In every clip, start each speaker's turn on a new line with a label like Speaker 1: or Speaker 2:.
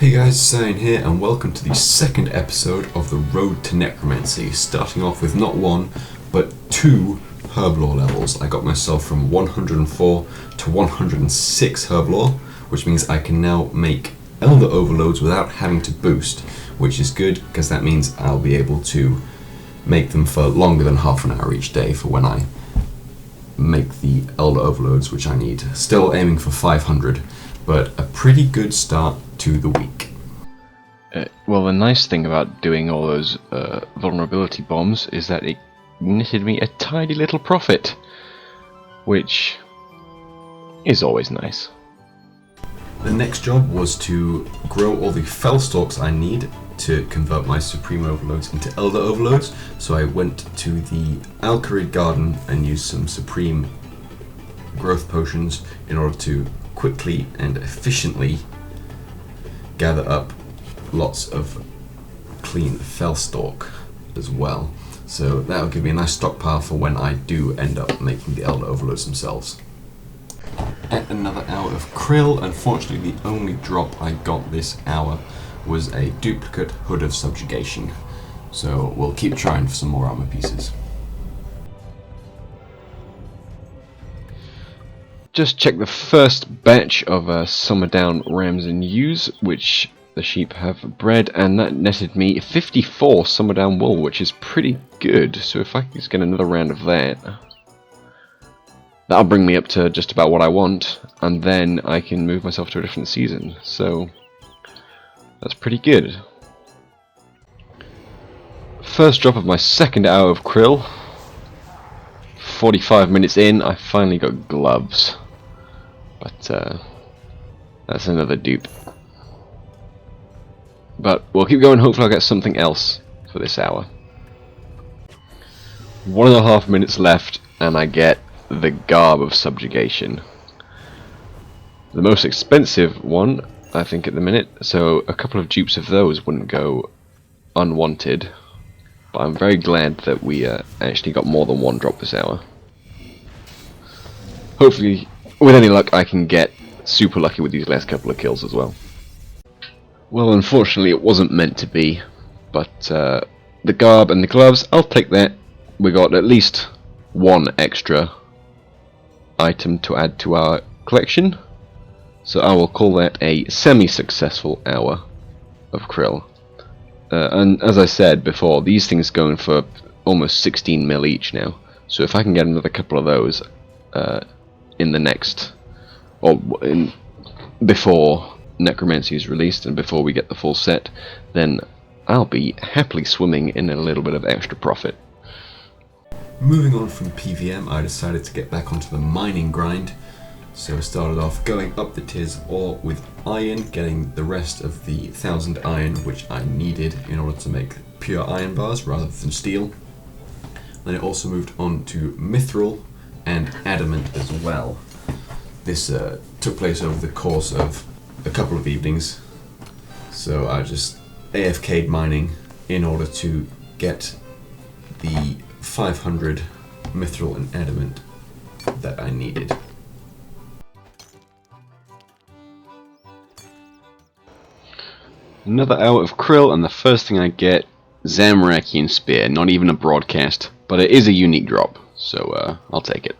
Speaker 1: Hey guys, Zane here, and welcome to the second episode of the Road to Necromancy, starting off with not one, but two herb lore levels. I got myself from 104 to 106 herb lore, which means I can now make elder overloads without having to boost, which is good because that means I'll be able to make them for longer than half an hour each day for when I make the elder overloads which I need. Still aiming for 500, but a pretty good start to the week.
Speaker 2: Well, the nice thing about doing all those vulnerability bombs is that it netted me a tiny little profit, which is always nice.
Speaker 1: The next job was to grow all the fell stalks I need to convert my supreme overloads into elder overloads, so I went to the Alkarid garden and used some supreme growth potions in order to quickly and efficiently gather up lots of clean fellstalk as well. So that'll give me a nice stockpile for when I do end up making the elder overloads themselves. At another hour of krill, unfortunately the only drop I got this hour was a duplicate Hood of Subjugation. So we'll keep trying for some more armor pieces.
Speaker 2: Just check the first batch of Summerdown rams and ewes, which the sheep have bred, and that netted me 54 Summerdown wool, which is pretty good. So if I can just get another round of that, that'll bring me up to just about what I want, and then I can move myself to a different season. So that's pretty good. First drop of my second hour of krill. 45 minutes in, I finally got gloves. But that's another dupe. But we'll keep going, hopefully I'll get something else for this hour. 1.5 minutes left and I get the Garb of Subjugation. The most expensive one, I think, at the minute, so a couple of dupes of those wouldn't go unwanted. But I'm very glad that we actually got more than one drop this hour. Hopefully, with any luck, I can get super lucky with these last couple of kills as well. Well, unfortunately, it wasn't meant to be, but the garb and the gloves, I'll take that. We got at least one extra item to add to our collection, so I will call that a semi-successful hour of krill. And as I said before, these things going for almost 16 mil each now, so if I can get another couple of those in the next, or before Necromancy is released and before we get the full set, then I'll be happily swimming in a little bit of extra profit.
Speaker 1: Moving on from PVM, I decided to get back onto the mining grind. So I started off going up the tiers ore with iron, getting the rest of the 1000 iron which I needed in order to make pure iron bars rather than steel. Then it also moved on to mithril and adamant as well. This took place over the course of a couple of evenings, so I just AFK'd mining in order to get the 500 mithril and adamant that I needed.
Speaker 2: Another hour of krill, and the first thing I get, Zamrakian Spear. Not even a broadcast, but it is a unique drop, so I'll take it.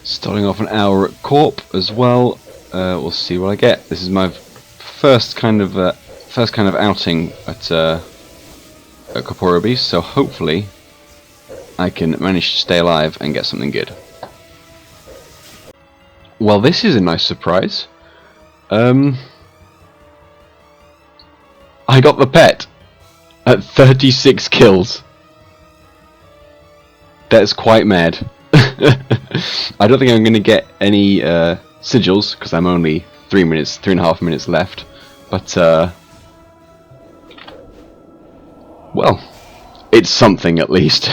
Speaker 2: Starting off an hour at Corp as well. We'll see what I get. This is my first kind of outing at Corporeal Beast, so hopefully I can manage to stay alive and get something good. Well, this is a nice surprise. I got the pet at 36 kills. That's quite mad. I don't think I'm going to get any sigils because I'm only 3.5 minutes left. But well, it's something at least.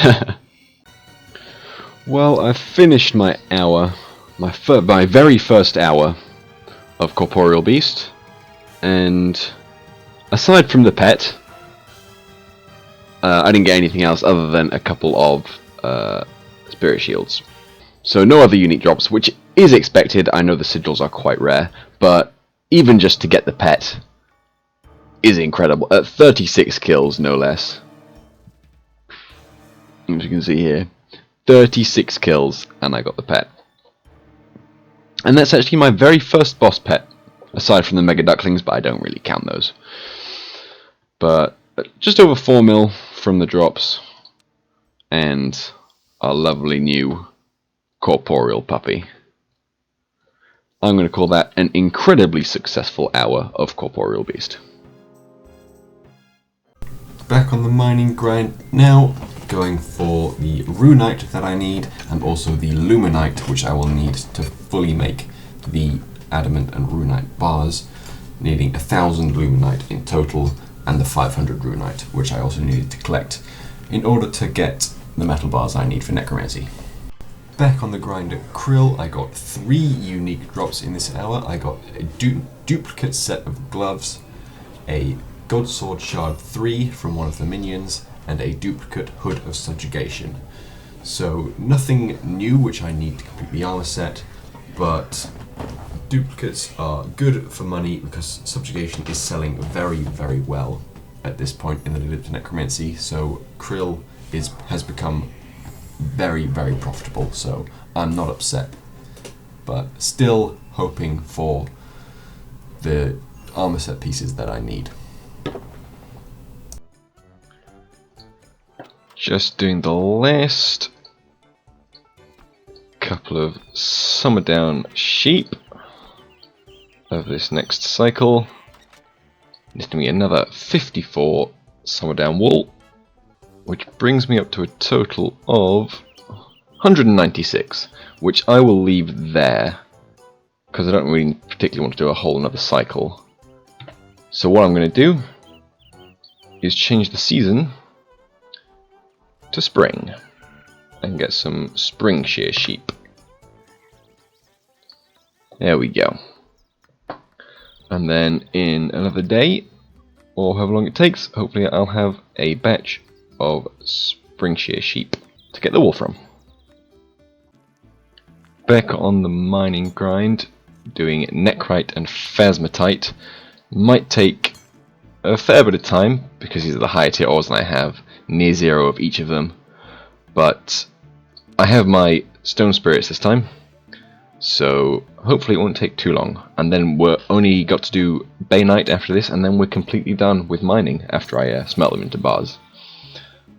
Speaker 2: Well, I've finished my hour, my very first hour of Corporeal Beast, and aside from the pet, I didn't get anything else other than a couple of spirit shields. So no other unique drops, which is expected. I know the sigils are quite rare, but even just to get the pet is incredible. At 36 kills, no less. As you can see here, 36 kills, and I got the pet. And that's actually my very first boss pet, aside from the Mega Ducklings, but I don't really count those. But just over 4 mil from the drops, and our lovely new corporeal puppy. I'm going to call that an incredibly successful hour of Corporeal Beast.
Speaker 1: Back on the mining grind now, going for the Runite that I need, and also the Luminite, which I will need to fully make the Adamant and Runite bars, needing 1,000 Luminite in total, and the 500 Runite, which I also needed to collect in order to get the metal bars I need for Necromancy. Back on the grind at Krill, I got 3 unique drops in this hour. I got a duplicate set of gloves, a Godsword Shard 3 from one of the minions, and a duplicate Hood of Subjugation. So nothing new which I need to complete the armor set, but duplicates are good for money because Subjugation is selling very, very well at this point in the lead up to Necromancy, so Krill has become very, very profitable, so I'm not upset, but still hoping for the armor set pieces that I need.
Speaker 2: Just doing the last couple of Summer Down sheep of this next cycle. There's going to be another 54 Summer Down wool, which brings me up to a total of 196, which I will leave there because I don't really particularly want to do a whole another cycle. So what I'm going to do is change the season to spring and get some spring shear sheep. There we go. And then in another day, or however long it takes, hopefully I'll have a batch of spring shear sheep to get the wool from. Back on the mining grind, doing Necrite and Phasmatite. Might take a fair bit of time because these are the higher tier ores and I have near 0 of each of them, but I have my stone spirits this time, so hopefully it won't take too long, and then we're only got to do Baynite after this, and then we're completely done with mining after I smelt them into bars.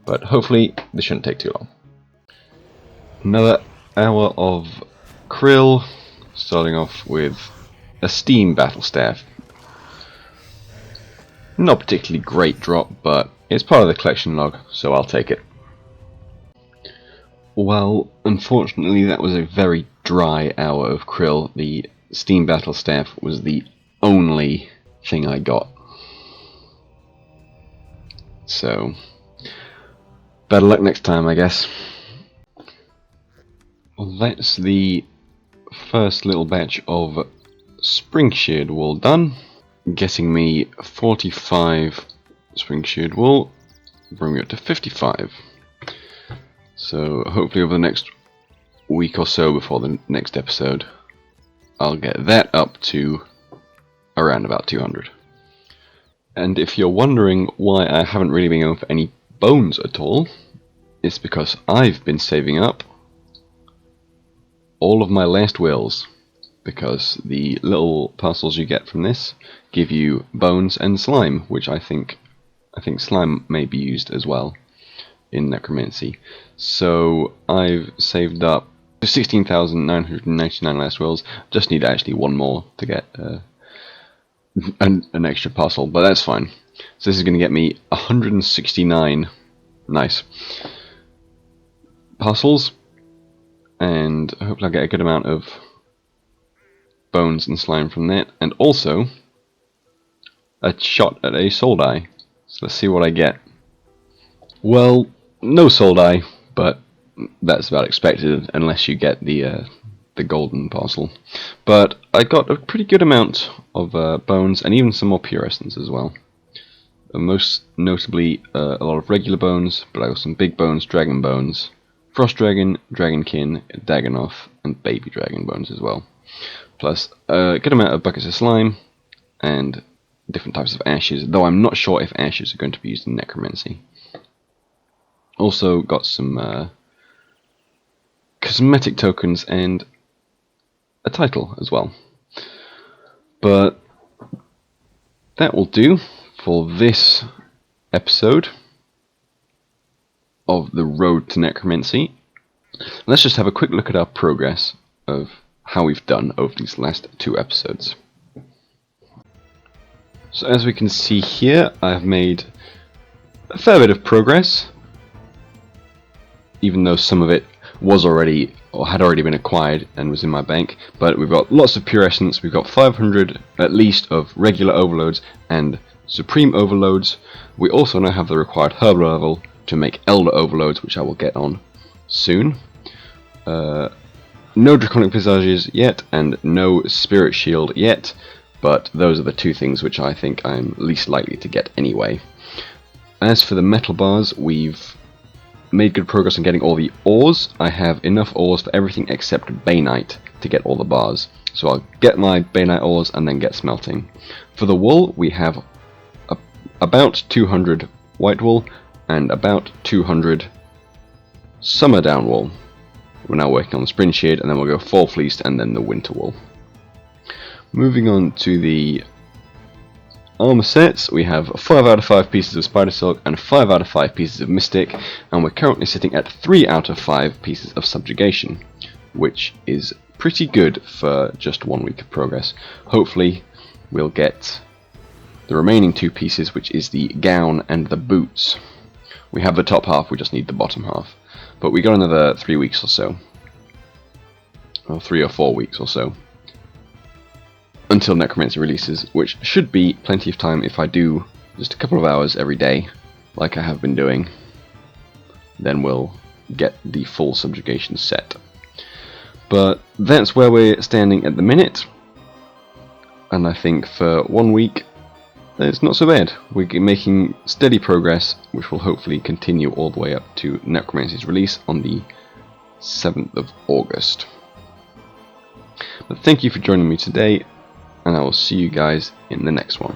Speaker 2: But hopefully this shouldn't take too long. Another hour of Krill, starting off with a Steam Battle Staff. Not particularly great drop, but it's part of the collection log, so I'll take it. Well, unfortunately that was a very dry hour of Krill. The Steam Battle Staff was the only thing I got. So, better luck next time, I guess. Well, that's the first little batch of spring sheared wool done, getting me 45 spring sheared wool, bring me up to 55. So hopefully over the next week or so before the next episode, I'll get that up to around about 200. And if you're wondering why I haven't really been going for any bones at all, it's because I've been saving up all of my last wills, because the little parcels you get from this give you bones and slime, which I think slime may be used as well in Necromancy. So I've saved up 16,999 last wills. Just need actually one more to get an extra parcel, but that's fine. So this is going to get me 169 nice parcels, and hopefully I'll get a good amount of bones and slime from that, and also a shot at a soul die. So let's see what I get. Well, no soul die, but that's about expected unless you get the golden parcel. But I got a pretty good amount of bones and even some more pure essence as well. Most notably a lot of regular bones, but I got some big bones, dragon bones, Frost Dragon, Dragonkin, Dagonoth, and Baby Dragon Bones as well. Plus a good amount of buckets of slime and different types of ashes, though I'm not sure if ashes are going to be used in Necromancy. Also got some cosmetic tokens and a title as well. But that will do for this episode of the Road to Necromancy. Let's just have a quick look at our progress of how we've done over these last 2 episodes. So as we can see here, I've made a fair bit of progress, even though some of it was already or had already been acquired and was in my bank. But we've got lots of pure essence, we've got 500 at least of regular overloads and supreme overloads. We also now have the required herb level to make elder overloads, which I will get on soon. No draconic visages yet, and no spirit shield yet, but those are the 2 things which I think I'm least likely to get anyway. As for the metal bars, we've made good progress on getting all the ores. I have enough ores for everything except Bainite to get all the bars, so I'll get my Bainite ores and then get smelting. For the wool, we have about 200 white wool and about 200 summer down wool. We're now working on the spring shade, and then we'll go fall fleeced and then the winter wool. Moving on to the armor sets, we have 5 out of 5 pieces of spider silk and 5 out of 5 pieces of mystic, and we're currently sitting at 3 out of 5 pieces of subjugation, which is pretty good for just 1 week of progress. Hopefully we'll get the remaining 2 pieces, which is the gown and the boots. We have the top half, we just need the bottom half. But we got another 3 weeks or so, or 3 or 4 weeks or so, until Necromancy releases, which should be plenty of time if I do just a couple of hours every day, like I have been doing. Then we'll get the full subjugation set. But that's where we're standing at the minute, and I think for 1 week it's not so bad. We're making steady progress, which will hopefully continue all the way up to Necromancy's release on the 7th of August. But thank you for joining me today, and I will see you guys in the next one.